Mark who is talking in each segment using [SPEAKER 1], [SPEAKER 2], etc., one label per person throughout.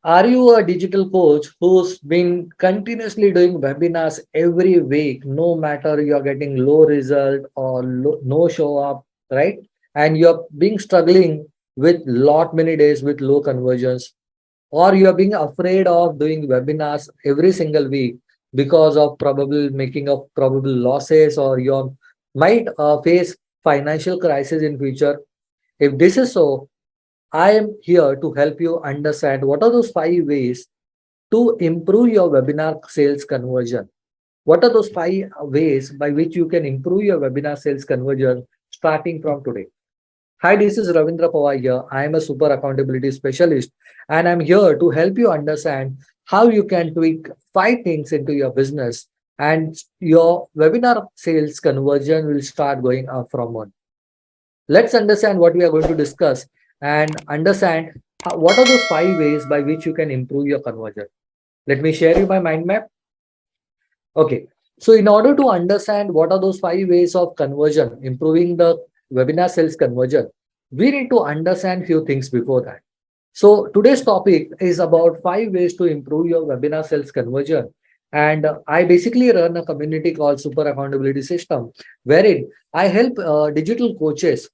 [SPEAKER 1] Are you a digital coach who's been continuously doing webinars every week, no matter you're getting low result or no show up, right? And you're being struggling with lot many days with low conversions, or you're being afraid of doing webinars every single week because of probable making of probable losses, or you might face financial crisis in future. If this is so, I am here to help you understand what are those 5 ways to improve your webinar sales conversion. What are those 5 ways by which you can improve your webinar sales conversion starting from today? Hi, this is Ravindra Pawar here. I am a super accountability specialist, and I'm here to help you understand how you can tweak 5 things into your business, and your webinar sales conversion will start going up from one. Let's understand what we are going to discuss and understand what are those 5 ways by which you can improve your conversion. Let me share you my mind map. Okay. So in order to understand what are those 5 ways of conversion, improving the webinar sales conversion, we need to understand few things before that. So today's topic is about 5 ways to improve your webinar sales conversion. And I basically run a community called Super Accountability System, wherein I help digital coaches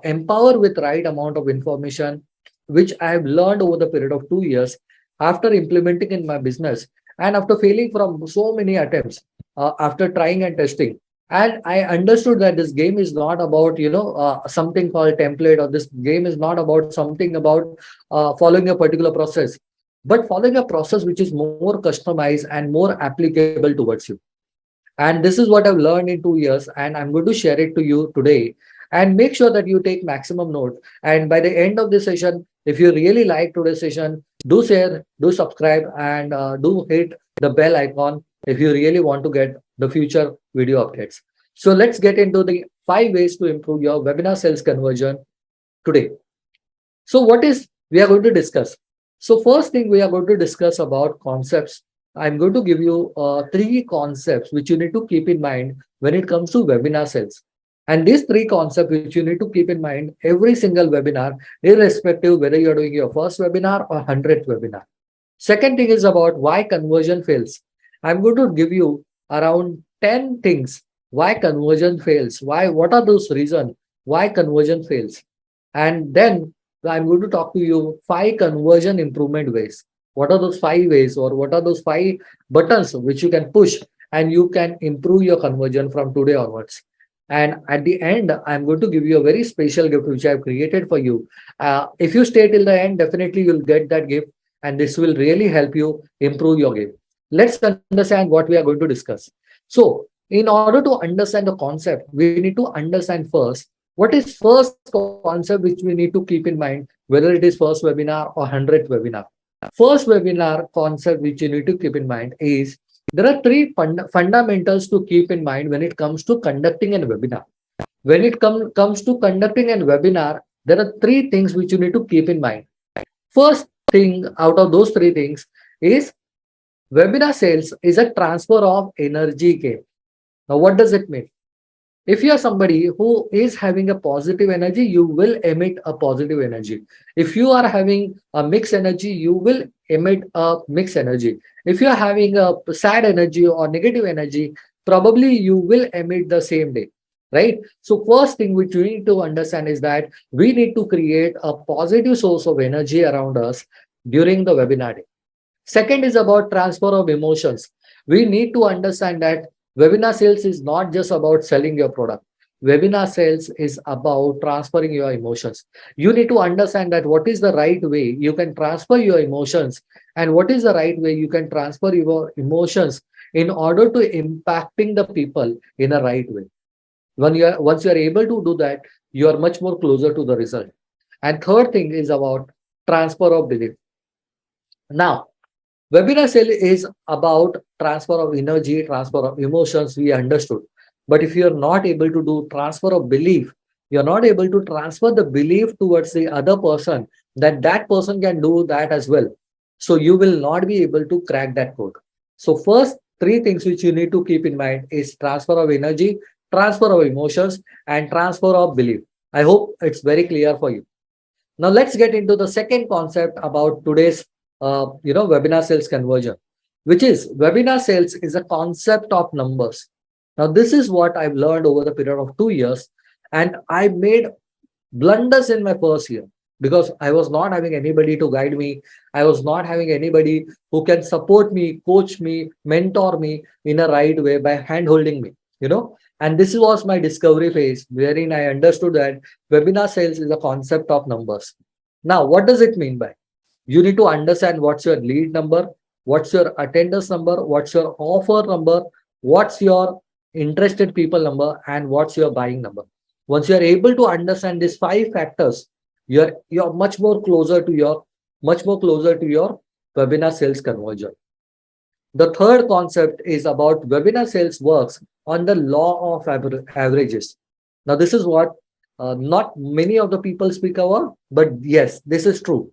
[SPEAKER 1] empower with right amount of information, which I have learned over the period of 2 years after implementing in my business and after failing from so many attempts, after trying and testing. And I understood that this game is not about, something called template, or this game is not about something about following a particular process, but following a process which is more customized and more applicable towards you. And this is what I've learned in 2 years, and I'm going to share it to you today. And make sure that you take maximum note. And by the end of this session, if you really like today's session, do share, do subscribe, and do hit the bell icon if you really want to get the future video updates. So let's get into the 5 ways to improve your webinar sales conversion today. So what is we are going to discuss? So first thing we are going to discuss about concepts. I'm going to give you 3 concepts which you need to keep in mind when it comes to webinar sales. And these 3 concepts which you need to keep in mind every single webinar, irrespective whether you're doing your first webinar or 100th webinar. Second thing is about why conversion fails. I'm going to give you around 10 things why conversion fails. What are those reasons why conversion fails? And then I'm going to talk to you 5 conversion improvement ways. What are those 5 ways, or what are those 5 buttons which you can push and you can improve your conversion from today onwards? And at the end, I'm going to give you a very special gift which I've created for you. If you stay till the end, definitely you'll get that gift, and this will really help you improve your game. Let's understand what we are going to discuss. So, in order to understand the concept, we need to understand first what is first concept which we need to keep in mind, whether it is first webinar or 100th webinar. First webinar concept which you need to keep in mind is there are 3 fundamentals to keep in mind when it comes to conducting a webinar. When it comes to conducting a webinar, there are 3 things which you need to keep in mind. First thing out of those 3 things is webinar sales is a transfer of energy game. Now, what does it mean? If you are somebody who is having a positive energy, you will emit a positive energy. If you are having a mixed energy, you will emit a mixed energy. If you are having a sad energy or negative energy, probably you will emit the same day, right? So first thing which we need to understand is that we need to create a positive source of energy around us during the webinar day. Second is about transfer of emotions. We need to understand that webinar sales is not just about selling your product. Webinar sales is about transferring your emotions. You need to understand that what is the right way you can transfer your emotions, and what is the right way you can transfer your emotions in order to impacting the people in a right way. Once you are able to do that, you are much more closer to the result. And third thing is about transfer of belief. Now, webinar sale is about transfer of energy, transfer of emotions, we understood. But if you're not able to do transfer of belief, you're not able to transfer the belief towards the other person that that person can do that as well. So you will not be able to crack that code. So first 3 things which you need to keep in mind is transfer of energy, transfer of emotions, and transfer of belief. I hope it's very clear for you. Now let's get into the second concept about today's webinar sales conversion, which is webinar sales is a concept of numbers. Now, this is what I've learned over the period of 2 years, and I made blunders in my first year because I was not having anybody to guide me. I was not having anybody who can support me, coach me, mentor me in a right way by hand holding me, And this was my discovery phase wherein I understood that webinar sales is a concept of numbers. Now, what does it mean by? You need to understand what's your lead number, what's your attendance number, what's your offer number, what's your interested people number, and what's your buying number. Once you are able to understand these five factors, you're much more closer to your webinar sales conversion. The third concept is about webinar sales works on the law of averages. Now, this is what not many of the people speak about, but yes, this is true.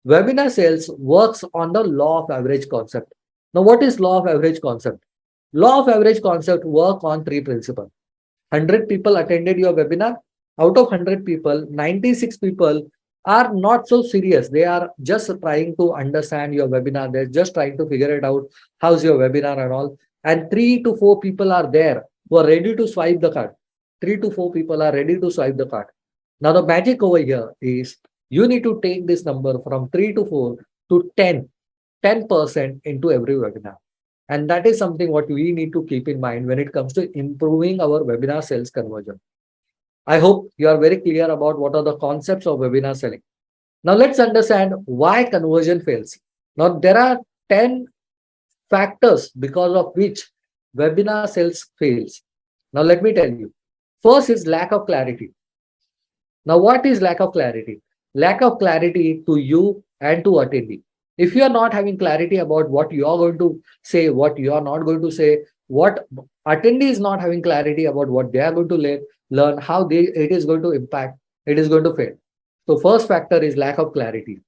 [SPEAKER 1] Webinar sales works on the law of average concept. Now, what is law of average concept? Law of average concept work on three principles. 100 people attended your webinar. Out of 100 people, 96 people are not so serious. They are just trying to understand your webinar. They're just trying to figure it out. How's your webinar and all. And 3 to 4 people are there who are ready to swipe the card. 3 to 4 people are ready to swipe the card. Now, the magic over here is you need to take this number from 3 to 4 to 10% into every webinar. And that is something what we need to keep in mind when it comes to improving our webinar sales conversion. I hope you are very clear about what are the concepts of webinar selling. Now let's understand why conversion fails. Now there are 10 factors because of which webinar sales fails. Now let me tell you. First is lack of clarity. Now what is lack of clarity? Lack of clarity to you and to attendee. If you are not having clarity about what you are going to say, what you are not going to say, what attendee is not having clarity about what they are going to learn, how it is going to impact, it is going to fail. So first factor is lack of clarity.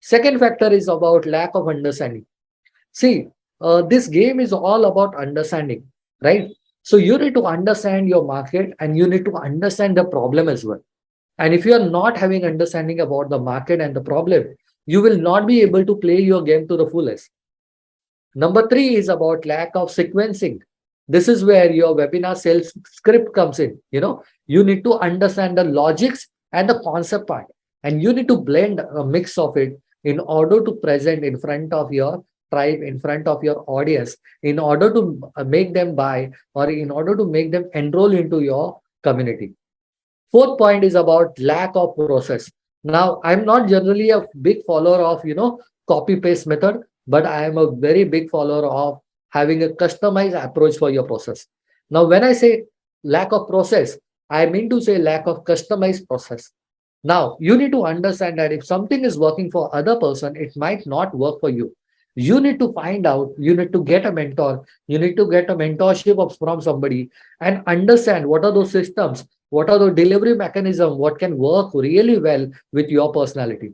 [SPEAKER 1] Second factor is about lack of understanding. See, this game is all about understanding, right? So you need to understand your market and you need to understand the problem as well. And if you are not having understanding about the market and the problem, you will not be able to play your game to the fullest. Number three is about lack of sequencing. This is where your webinar sales script comes in. You need to understand the logics and the concept part, and you need to blend a mix of it in order to present in front of your tribe, in front of your audience, in order to make them buy or in order to make them enroll into your community. Fourth point is about lack of process. Now, I'm not generally a big follower of, copy paste method, but I am a very big follower of having a customized approach for your process. Now, when I say lack of process, I mean to say lack of customized process. Now, you need to understand that if something is working for other person, it might not work for you. You need to find out, you need to get a mentor, you need to get a mentorship from somebody and understand what are those systems, what are the delivery mechanism, what can work really well with your personality.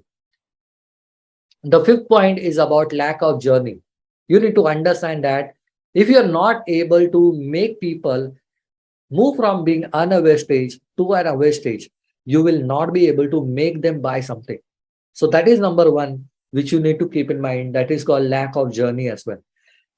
[SPEAKER 1] The fifth point is about lack of journey. You need to understand that if you're not able to make people move from being unaware stage to an aware stage, you will not be able to make them buy something. So that is number one, which you need to keep in mind. That is called lack of journey as well.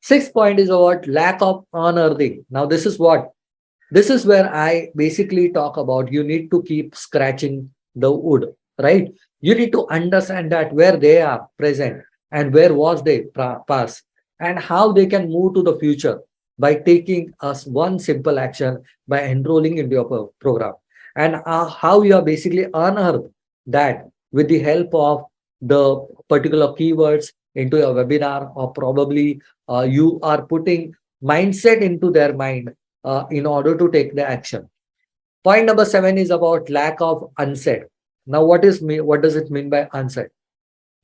[SPEAKER 1] Sixth point is about lack of unearthing. Now, this is where I basically talk about you need to keep scratching the wood, right? You need to understand that where they are present and where was they past and how they can move to the future by taking us one simple action by enrolling into your program, and how you are basically unearth that with the help of the particular keywords into your webinar, or probably you are putting mindset into their mind in order to take the action. Point number 7 is about lack of unsaid. Now, what does it mean by unsaid?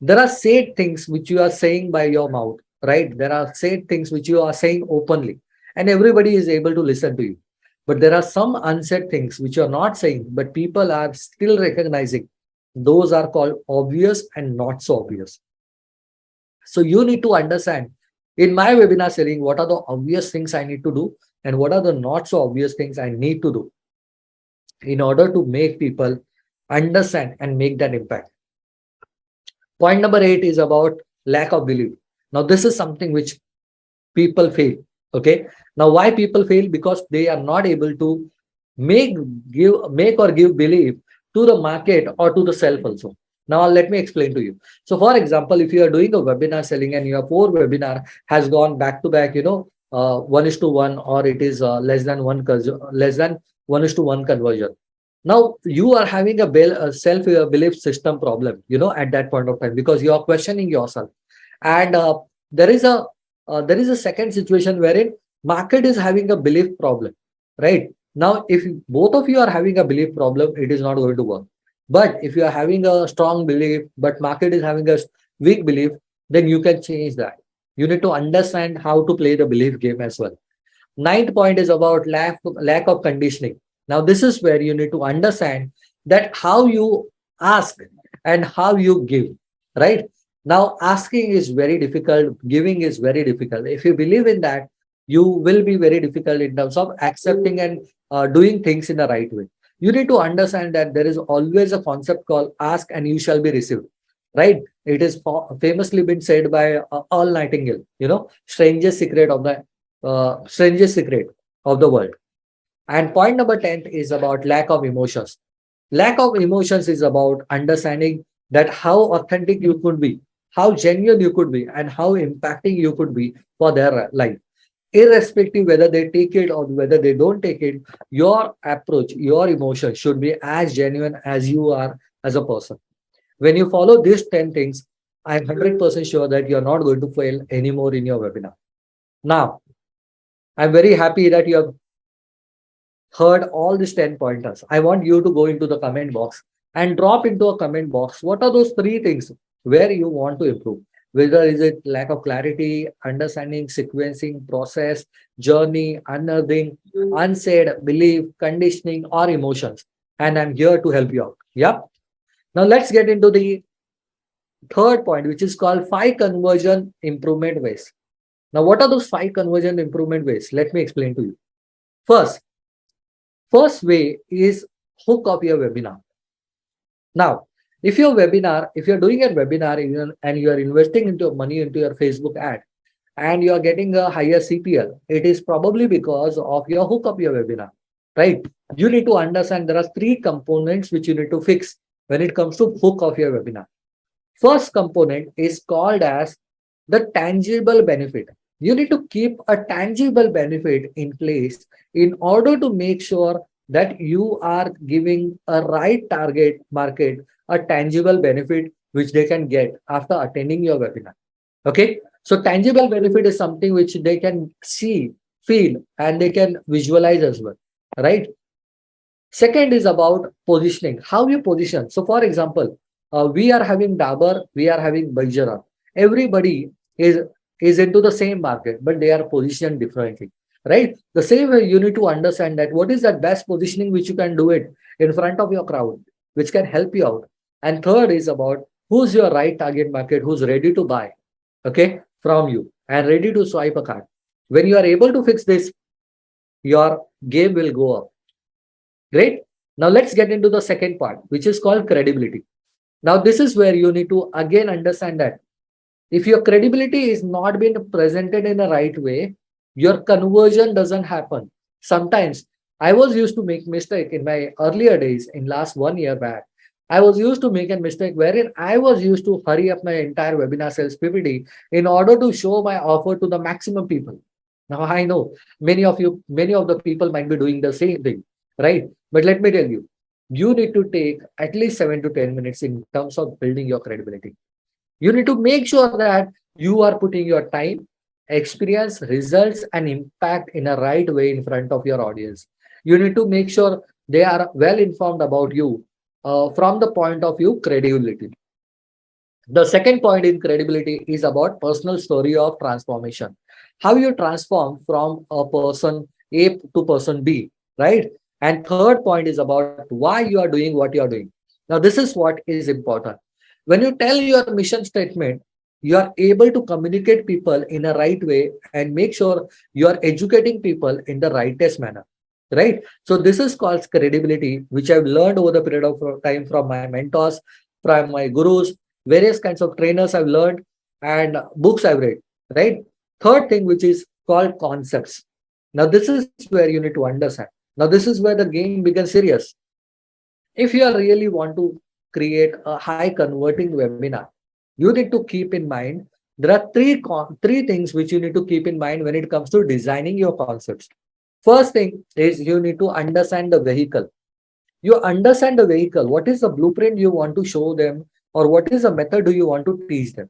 [SPEAKER 1] There are said things which you are saying by your mouth, right? There are said things which you are saying openly, and everybody is able to listen to you. But there are some unsaid things which you are not saying, but people are still recognizing. Those are called obvious and not so obvious. So you need to understand in my webinar selling, what are the obvious things I need to do and what are the not so obvious things I need to do in order to make people understand and make that impact. Point number 8 is about lack of belief. Now, this is something which people fail. Okay. Now, why people fail? Because they are not able to make make or give belief to the market or to the self also. Now let me explain to you. So for example, if you are doing a webinar selling and your core webinar has gone back to back, 1:1, or it is less than 1:1 conversion. Now you are having a self belief system problem, at that point of time, because you are questioning yourself. And there is a there is a second situation wherein market is having a belief problem, right? Now, if both of you are having a belief problem, it is not going to work. But if you are having a strong belief, but market is having a weak belief, then you can change that. You need to understand how to play the belief game as well. Ninth point is about lack of conditioning. Now, this is where you need to understand that how you ask and how you give, right? Now, asking is very difficult, giving is very difficult. If you believe in that, you will be very difficult in terms of accepting and doing things in the right way. You need to understand that there is always a concept called ask and you shall be received, right? It is famously been said by Earl Nightingale, strangest secret of the world. And point number 10 is about lack of emotions. Lack of emotions is about understanding that how authentic you could be, how genuine you could be, and how impacting you could be for their life. Irrespective whether they take it or whether they don't take it, your approach, your emotion should be as genuine as you are as a person. When you follow these 10 things, I'm 100% sure that you're not going to fail anymore in your webinar. Now, I'm very happy that you have heard all these 10 pointers. I want you to go into the comment box and drop into a comment box. What are those three things where you want to improve? Whether is it lack of clarity, understanding, sequencing, process, journey, unearthing, unsaid, belief, conditioning, or emotions. And I'm here to help you out. Yep. Now let's get into the third point, which is called 5 conversion improvement ways. Now, what are those 5 conversion improvement ways? Let me explain to you. First, First way is hook up your webinar. Now, if you're doing a webinar and you are investing into money into your Facebook ad and you are getting a higher CPL, it is probably because of your hook up your webinar, right? You need to understand there are 3 components which you need to fix when it comes to hook of your webinar. First component is called as the tangible benefit. You need to keep a tangible benefit in place in order to make sure that you are giving a right target market a tangible benefit which they can get after attending your webinar. Okay. So tangible benefit is something which they can see, feel, and they can visualize as well. Right. Second is about positioning, how you position. So, for example, we are having Dabur, we are having Baijara. Everybody is into the same market, but they are positioned differently, right? The same way you need to understand that what is that best positioning which you can do it in front of your crowd, which can help you out. And third is about who's your right target market, who's ready to buy, okay, from you and ready to swipe a card. When you are able to fix this, your game will go up. Great. Now let's get into the second part, which is called credibility. Now, this is where you need to again understand that if your credibility is not being presented in the right way, your conversion doesn't happen. Sometimes I was used to make mistake in my earlier days, in last 1 year back. I was used to make a mistake wherein I was used to hurry up my entire webinar sales PPT in order to show my offer to the maximum people. Now I know many of the people might be doing the same thing, right? But let me tell you, you need to take at least 7 to 10 minutes in terms of building your credibility. You need to make sure that you are putting your time, experience, results, and impact in a right way in front of your audience. You need to make sure they are well informed about you from the point of view credibility. The second point in credibility is about personal story of transformation. How you transform from a person A to person B, right? And third point is about why you are doing what you are doing. Now, this is what is important. When you tell your mission statement, you are able to communicate people in a right way and make sure you are educating people in the rightest manner, right? So this is called credibility, which I've learned over the period of time from my mentors, from my gurus, various kinds of trainers I've learned. and books I've read, right? Third thing, which is called concepts. Now, this is where you need to understand. Now, this is where the game becomes serious. If you really want to create a high converting webinar, you need to keep in mind there are three things which you need to keep in mind when it comes to designing your concepts. First thing is you need to understand the vehicle. You understand the vehicle. What is the blueprint you want to show them, or what is the method do you want to teach them?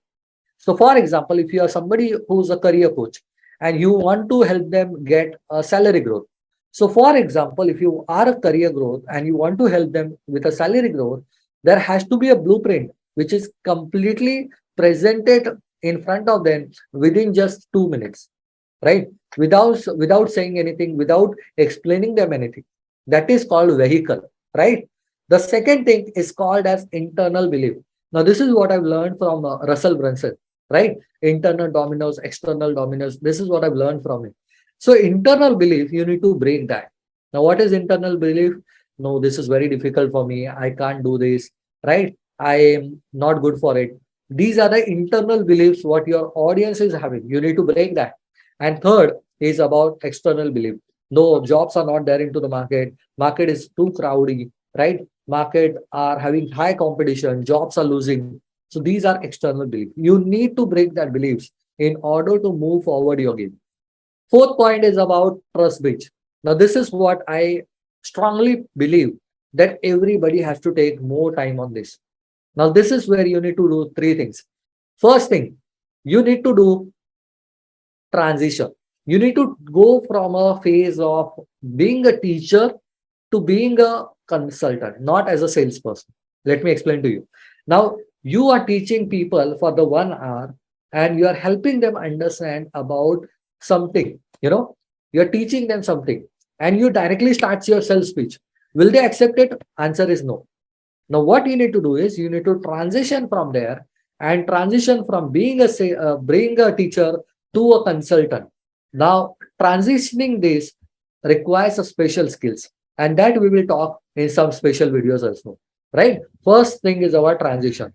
[SPEAKER 1] So, for example, if you are somebody who's a career coach and you want to help them get a salary growth. So, for example, if you are a career growth and you want to help them with a salary growth, there has to be a blueprint which is completely presented in front of them within just 2 minutes, right? Without saying anything, without explaining them anything. That is called vehicle, right? The second thing is called as internal belief. Now, this is what I've learned from Russell Brunson, right? Internal dominoes, external dominoes. This is what I've learned from him. So, internal belief, you need to break that. Now, what is internal belief? No, this is very difficult for me. I can't do this, right? I am not good for it. These are the internal beliefs what your audience is having. You need to break that. And third is about external belief. No, jobs are not there into the market. Market is too crowded, right? Market are having high competition. Jobs are losing. So these are external beliefs. You need to break that beliefs in order to move forward your game. Fourth point is about trust bridge. Now, this is what I strongly believe that everybody has to take more time on this. Now, this is where you need to do three things. First thing, you need to do transition. You need to go from a phase of being a teacher to being a consultant, not as a salesperson. Let me explain to you. Now, you are teaching people for the 1 hour and you are helping them understand about something. You're teaching them something and you directly start your sales speech. Will they accept it? Answer is no. Now, what you need to do is you need to transition from there and transition from being a teacher to a consultant. Now, transitioning this requires a special skills, and that we will talk in some special videos also. Right? First thing is about transition.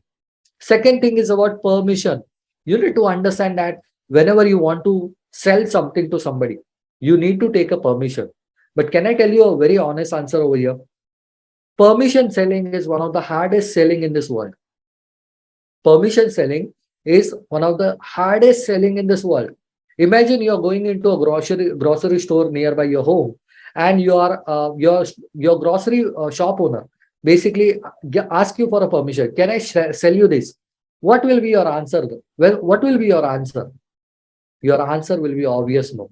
[SPEAKER 1] Second thing is about permission. You need to understand that whenever you want to sell something to somebody, you need to take a permission. But can I tell you a very honest answer over here? Permission selling is one of the hardest selling in this world. Permission selling is one of the hardest selling in this world. Imagine you're going into a grocery store nearby your home, and your grocery shop owner basically ask you for a permission. Can I sell you this? What will be your answer? Well, what will be your answer? Your answer will be obvious no,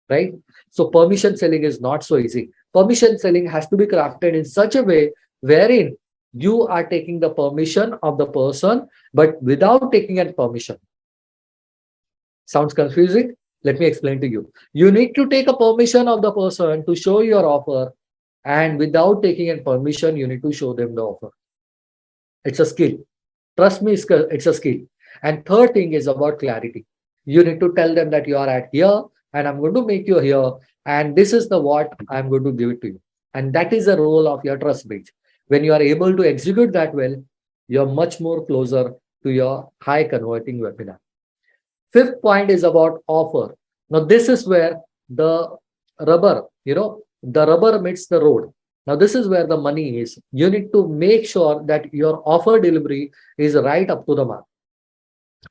[SPEAKER 1] right? So permission selling is not so easy. Permission selling has to be crafted in such a way wherein you are taking the permission of the person, but without taking a permission. Sounds confusing? Let me explain to you. You need to take a permission of the person to show your offer, and without taking a permission, you need to show them the offer. It's a skill. Trust me, it's a skill. And third thing is about clarity. You need to tell them that you are at here and I'm going to make you here. And this is the what I'm going to give it to you. And that is the role of your trust bridge. When you are able to execute that well, you're much more closer to your high converting webinar. Fifth point is about offer. Now, this is where the the rubber meets the road. Now, this is where the money is. You need to make sure that your offer delivery is right up to the mark,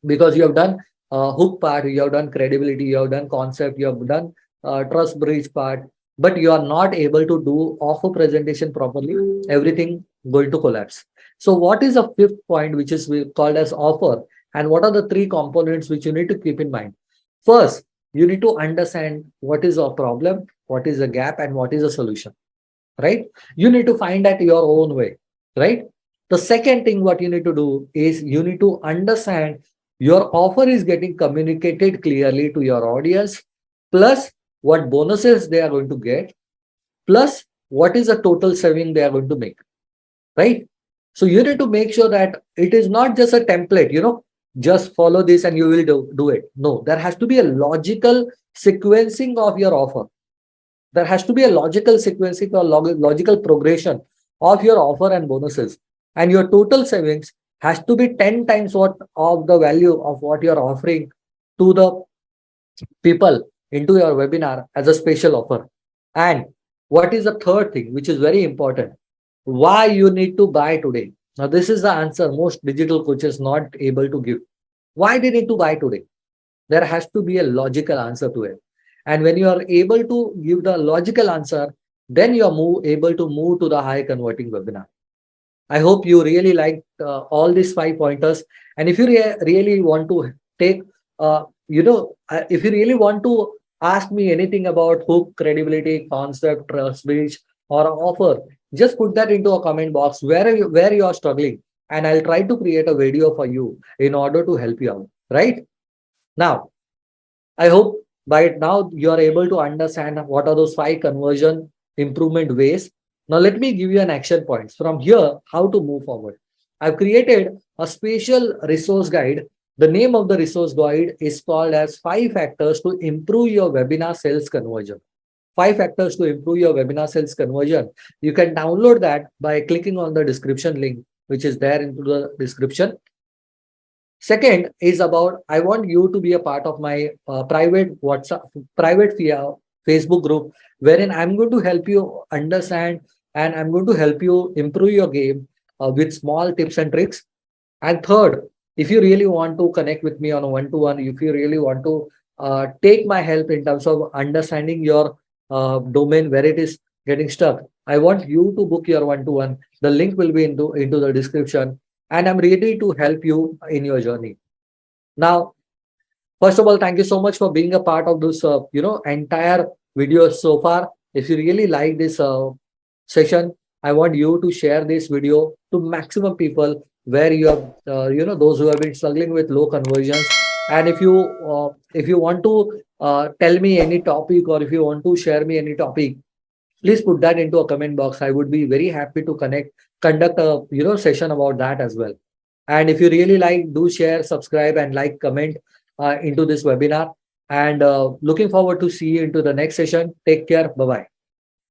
[SPEAKER 1] because you have done hook part, you have done credibility, you have done concept, you have done trust bridge part, but you are not able to do offer presentation properly. Everything going to collapse. So, what is the fifth point, which is called as offer, and what are the three components which you need to keep in mind? First, you need to understand what is a problem, what is a gap, and what is a solution. Right? You need to find that your own way. Right? The second thing what you need to do is you need to understand your offer is getting communicated clearly to your audience, plus what bonuses they are going to get, plus what is the total saving they are going to make. Right? So you need to make sure that it is not just a template, just follow this and you will do it. No, there has to be a logical sequencing of your offer. There has to be a logical sequencing or logical progression of your offer and bonuses. And your total savings has to be 10 times what of the value of what you're offering to the people into your webinar as a special offer. And what is the third thing, which is very important? Why you need to buy today? Now, this is the answer most digital coaches not able to give. Why they need to buy today? There has to be a logical answer to it. And when you are able to give the logical answer, then you are able to move to the high converting webinar. I hope you really liked all these 5 pointers. And if you really want to take, if you really want to ask me anything about hook, credibility, concept, trust, bridge, or offer, just put that into a comment box where you are struggling, and I'll try to create a video for you in order to help you out. Right now, I hope by now you are able to understand what are those 5 conversion improvement ways. Now, let me give you an action points from here, how to move forward. I've created a special resource guide. The name of the resource guide is called as 5 factors to improve your webinar sales conversion. 5 factors to improve your webinar sales conversion. You can download that by clicking on the description link, which is there into the description. Second is about I want you to be a part of my private WhatsApp, private Facebook group, wherein I'm going to help you understand and I'm going to help you improve your game with small tips and tricks. And third, if you really want to connect with me on a one-to-one, if you really want to take my help in terms of understanding your domain where it is getting stuck, I want you to book your one-to-one. The link will be into the description, and I'm ready to help you in your journey. Now, first of all, thank you so much for being a part of this, entire video so far. If you really like this session, I want you to share this video to maximum people where you have, those who have been struggling with low conversions. And if you want to tell me any topic, or if you want to share me any topic, please put that into a comment box. I would be very happy to conduct a session about that as well. And if you really like, do share, subscribe, and like, comment into this webinar. And looking forward to see you into the next session. Take care. Bye bye.